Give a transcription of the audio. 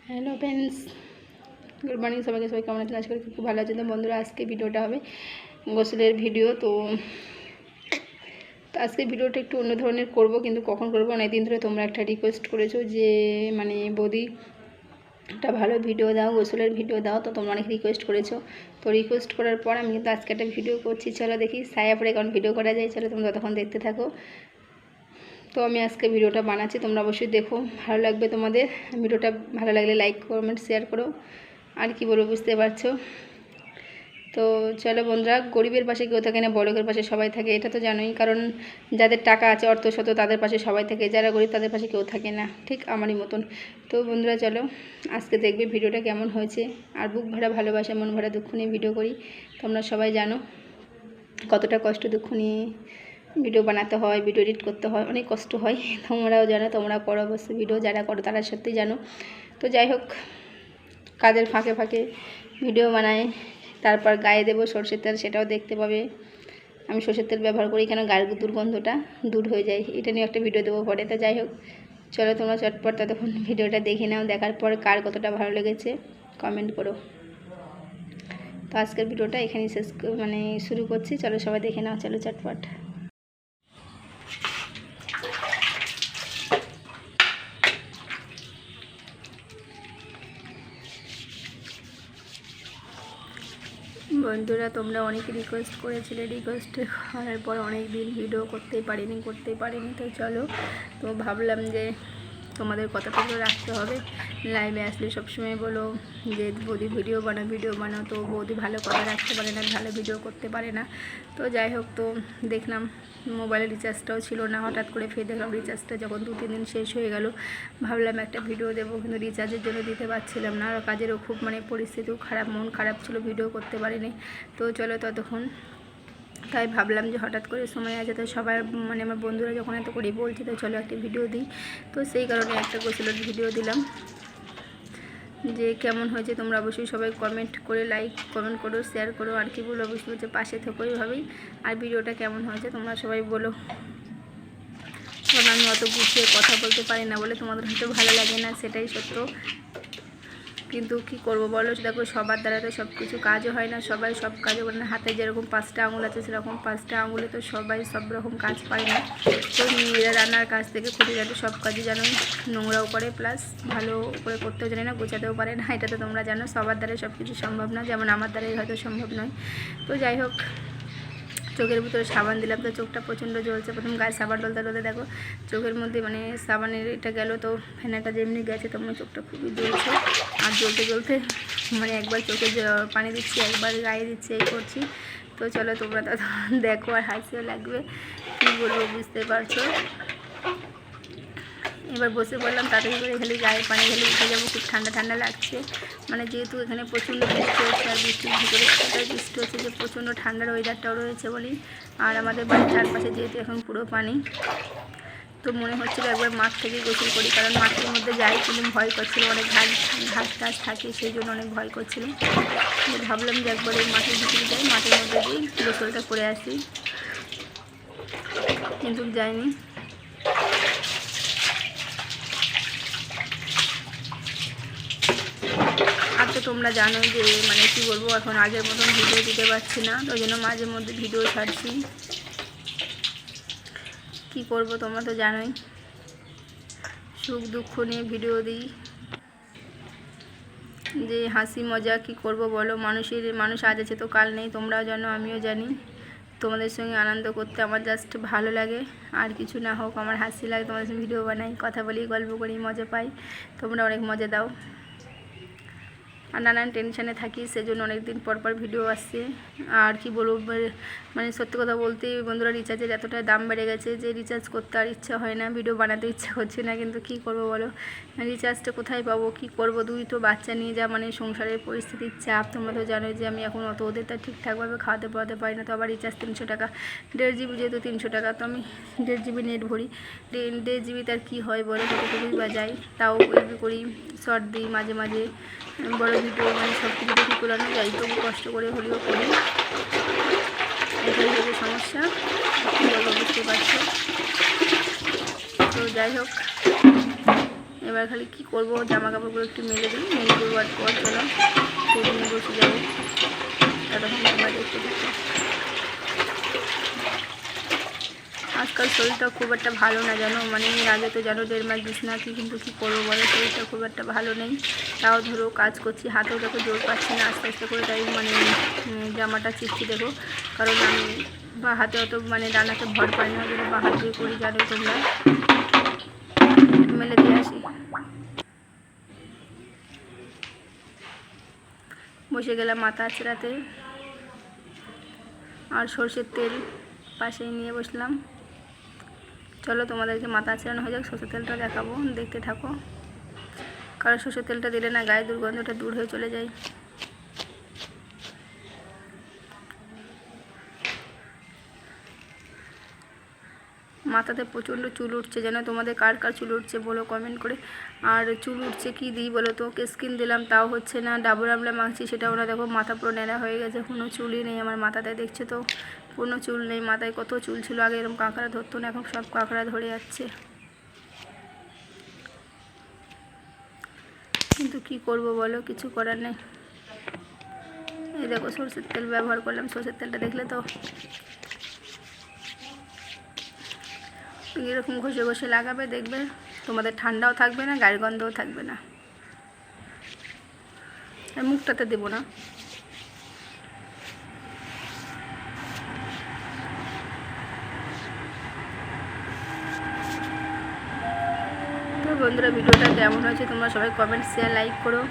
Hello friends, good morning সবাইকে। সবাই কেমন আছেন? আশা করি খুব ভালো আছেন। তো বন্ধুরা, আজকে ভিডিওটা হবে গোসলের ভিডিও। তো আজকে ভিডিওটা একটু অন্য ধরনের করব, কিন্তু কখন করবো অনেকদিন ধরে তোমরা একটা রিকোয়েস্ট করেছো যে বৌদি একটা ভালো ভিডিও দাও, গোসলের ভিডিও দাও। তো তোমরা অনেক রিকোয়েস্ট করেছো। তো রিকোয়েস্ট করার পর আমি কিন্তু আজকে একটা ভিডিও করছি। চলো দেখি সায়া পরে কারণ ভিডিও করা যায়। চলো তোমরা ততক্ষণ দেখতে থাকো। তো আমি আজকে ভিডিওটা বানাচ্ছি, তোমরা অবশ্যই দেখো, ভালো লাগবে তোমাদের। ভিডিওটা ভালো লাগলে লাইক কমেন্ট শেয়ার করো। আর কি বলবো বুঝতে পারছো। তো চলো বন্ধুরা, গরিবের পাশে কেউ থাকে না, বড়লোকের পাশে সবাই থাকে, এটা তো জানোই। কারণ যাদের টাকা আছে, অর্থ শত, তাদের পাশে সবাই থাকে, যারা গরিব তাদের পাশে কেউ থাকে না, ঠিক আমারই মতন। তো বন্ধুরা চলো আজকে দেখবে ভিডিওটা কেমন হয়েছে। আর বুক ভরা ভালোবাসা, মন ভরা দুঃখ নিয়ে ভিডিও করি। তোমরা সবাই জানো কতটা কষ্ট দুঃখ নিয়ে ভিডিও বানাতে হয়, ভিডিও এডিট করতে হয়, অনেক কষ্ট হয়। তোমরাও জানো, তোমরা করো অবশ্যই, ভিডিও যারা করো তারা সত্যি জানো। তো যাই হোক, কাজের ফাঁকে ফাঁকে ভিডিও বানায়, তারপর গায়ে দেবো সরষের তেল, সেটাও দেখতে পাবে। আমি সরষের তেল ব্যবহার করি কেন, গায়ের দুর্গন্ধটা দূর হয়ে যায়, এটা নিয়ে একটা ভিডিও দেবো পরে। তো যাই হোক, চলো তোমরা চটপট ততক্ষণ ভিডিওটা দেখে নাও। দেখার পর কার কতটা ভালো লেগেছে কমেন্ট করো। তো আজকের ভিডিওটা এখানেই শেষ শুরু করছি। চলো সবাই দেখে নাও, চলো চটপট। বন্ধুরা, তোমরা অনেক রিকোয়েস্ট করেছিলে, রিকোয়েস্ট করার পর অনেক দিন ভিডিও করতেই পারিনি। তো চলো, তো ভাবলাম যে তোমাদের কথাগুলো রাখতে হবে। লাইভে আসলে সবসময় বলো যে বৌদি ভিডিও বানাও, তো বৌদি ভালো কথা রাখতে পারে না, ভালো ভিডিও করতে পারে না। তো যাই হোক, তো দেখলাম মোবাইলের রিচার্জটাও ছিল না, হঠাৎ করে ফের দেখলাম রিচার্জটা যখন 2-3 দিন শেষ হয়ে গেল। ভাবলাম একটা ভিডিও দেবো, কিন্তু রিচার্জের জন্য দিতে পারছিলাম না। আর কাজেরও খুব পরিস্থিতিও খারাপ, মন খারাপ ছিল, ভিডিও করতে পারিনি। তো চলো ততক্ষণ, তাই ভাবলাম যে হঠাৎ করে সময় আছে, তো সবার আমার বন্ধুরা যখন এত করে বলছে, তো চলো একটা ভিডিও দিই। তো সেই কারণে একটা গোসলের ভিডিও দিলাম। যে কেমন হয়েছে তোমরা অবশ্যই সবাই কমেন্ট করে, লাইক কমেন্ট করো, শেয়ার করো। আর কি বলো, অবশ্যই হচ্ছে পাশে থেকো এইভাবেই। আর ভিডিওটা কেমন হয়েছে তোমরা সবাই বলো। কারণ আমি অত গুছিয়ে কথা বলতে পারি না বলে তোমাদের হয়তো ভালো লাগে না, সেটাই সত্য। কিন্তু কি করব বলো, দেখো সবার দ্বারা তো সব কিছু কাজও হয় না, সবাই সব কাজও করে না। হাতে যেরকম 5টা আঙুল আছে, সেরকম 5টা আঙুলে তো সবাই সব রকম কাজ পারে না। তো মেয়েরা রান্নার কাজ থেকে খুঁটিনাটি সব কাজই জানো, নোংরাও করে, প্লাস ভালো করে করতেও জানে না, গোছাতেও পারে না। এটা তো তোমরা জানো, সবার দ্বারাই সব কিছু সম্ভব না, যেমন আমার দ্বারাই হয়তো সম্ভব নয়। তো যাই হোক, চোখের ভিতরে সাবান দিলাম, তো চোখটা প্রচণ্ড জ্বলছে। প্রথম গায়ে সাবান ডলতে দেখো চোখের মধ্যে সাবানের এটা গেল, তো ফেনাটা যেমনি গেছে তেমনি চোখটা খুবই জ্বলছে। আর জ্বলতে একবার চোখে পানি দিচ্ছি, একবার গায়ে দিচ্ছি, এই করছি। তো চলো তোমরা তো দেখো, আর হাসিও লাগবে, কী বলবো বুঝতে পারছো। এবার বসে পড়লাম, তাড়াতাড়ি করে খালি গায়ে পানি ঢেলে উঠে যাবো, খুব ঠান্ডা ঠান্ডা লাগছে। যেহেতু এখানে প্রচণ্ড বৃষ্টি হচ্ছে, আর বৃষ্টির ভিতরে এতটাই বৃষ্টি হচ্ছে যে প্রচণ্ড ঠান্ডার ওয়েদারটাও রয়েছে বলি। আর আমাদের বাড়ির চারপাশে যেহেতু এখন পুরো পানি, তো মনে হচ্ছিলো একবার মাঠ থেকে গোসল করি, কারণ মাঠের মধ্যে যাই কিন্তু ভয় করছিলো, অনেক ঘাস টাস থাকে, সেই জন্য অনেক ভয় করছিলো। ভাবলাম যে একবার এই মাঠের ভিতরে যাই, মাঠের মধ্যে গিয়ে গোসলটা করে আসি, কিন্তু যাইনি। আর তো তোমরা জানো যে কী বলবো, এখন আগের মতন ভিডিও দিতে পারছি না, ওই জন্য মাঝে মধ্যে ভিডিও ছাড়ছি। কি করব তোমরা তো জানোই, সুখ দুঃখ নিয়ে ভিডিও দিই, যে হাসি মজা কি করব বলো। মানুষ আজ আছে তো কাল নেই, তোমরাও জানো, আমিও জানি। তোমাদের সঙ্গে আনন্দ করতে আমার জাস্ট ভালো লাগে, আর কিছু না হোক আমার হাসি লাগে। তোমাদের সঙ্গে ভিডিও বানাই, কথা বলি, গল্প করি, মজা পাই, তোমরা অনেক মজা দাও। আর নানান টেনশানে থাকি, সেজন্য অনেক দিন পর ভিডিও আসছে। আর কি বলবো, সত্যি কথা বলতে বন্ধুরা, রিচার্জের এতটাই দাম বেড়ে গেছে যে রিচার্জ করতে আর ইচ্ছা হয় না, ভিডিও বানাতে ইচ্ছা করছে না। কিন্তু কি করব বলো, রিচার্জটা কোথায় পাবো, কি করব। 2টো বাচ্চা নিয়ে যা সংসারের পরিস্থিতির চাপ, তোমরা তো জানো যে আমি এখন অত ওদের তার ঠিকঠাকভাবে খাওয়াতে পড়াতে পারি না। তো আবার রিচার্জ 300 টাকা, 1.5 GB যেহেতু 300 টাকা, তো আমি 1.5 GB নেট ভরি। 1.5 GB তার কী হয় বলো, কতটুকুই বা যায়। তাও এলবি করি, শর্ট দিই, মাঝে মাঝে বড় ভিডিও, সব কিছু দেখি তোলানো যাই, তবু কষ্ট করে হলেও করি। এটাই হচ্ছে সমস্যা, কী বলবো বুঝতে পারছো। তো যাই হোক, এবার খালি কী করবো, জামা কাপড়গুলো একটু মেলে দিই, মেলে দেওয়ার পর চলো নিয়ে বসে যাবো। তখন তোমরা দেখতে দেখো। আজকাল শরীরটা খুব একটা ভালো না জানো, মানে আগে তো জানো 1.5 মাস বিছানা কি, কিন্তু কী করবো বলো, শরীরটা খুব একটা ভালো নেই। তাও ধরো কাজ করছি, হাতেও দেখো জোর পাচ্ছি না, আস্তে আস্তে করে তাই মানে জামাটা চিপছি দেখো, কারণ আমি বা হাতে অত মানে ডানাতে ভর পাই না, যেন বা হাত দিয়ে করি, জানো তোমরা। মেলে দিয়ে আসি। বসে গেলাম মাথা আঁচড়াতে, আর সর্ষের তেল পাশেই নিয়ে বসলাম। চলো তোমাদেরকে মাথা আঁচড়ানো হয়ে যাক, সর্ষের তেলটা দেখাবো, দেখতে থাকো। কারণ সর্ষের তেলটা দিলে না গায়ে দুর্গন্ধটা দূর হয়ে চলে যায়। মাথাতে প্রচণ্ড চুল উঠছে, যেন তোমাদের কার কার চুল উঠছে বলো কমেন্ট করে। আর চুল উঠছে কি দিই বলো তো, স্কিন দিলাম তাও হচ্ছে না, ডাবর আমলা মাখছি সেটাও না, দেখো মাথা পুরো ন্যাড়া হয়ে গেছে, কোনো চুলই নেই আমার মাথাতে, দেখছো তো কোনো চুল নেই মাথায়। কত চুল ছিল আগে, এরকম কাঁকড়া ধরতো না, এখন সব কাঁকড়া ধরে যাচ্ছে। কিন্তু কি করব বলো, কিছু করার নেই। এই দেখো সরষের তেল ব্যবহার করলাম, সরষের তেলটা দেখলে তো এরকম ঘষে ঘষে লাগাবে, দেখবে তোমাদের ঠান্ডাও থাকবে না, গায়ের গন্ধও থাকবে না। আর মুখটাতে দেবো না। তো বন্ধুরা ভিডিওটা কেমন হয়েছে তোমরা সবাই কমেন্ট শেয়ার লাইক করো।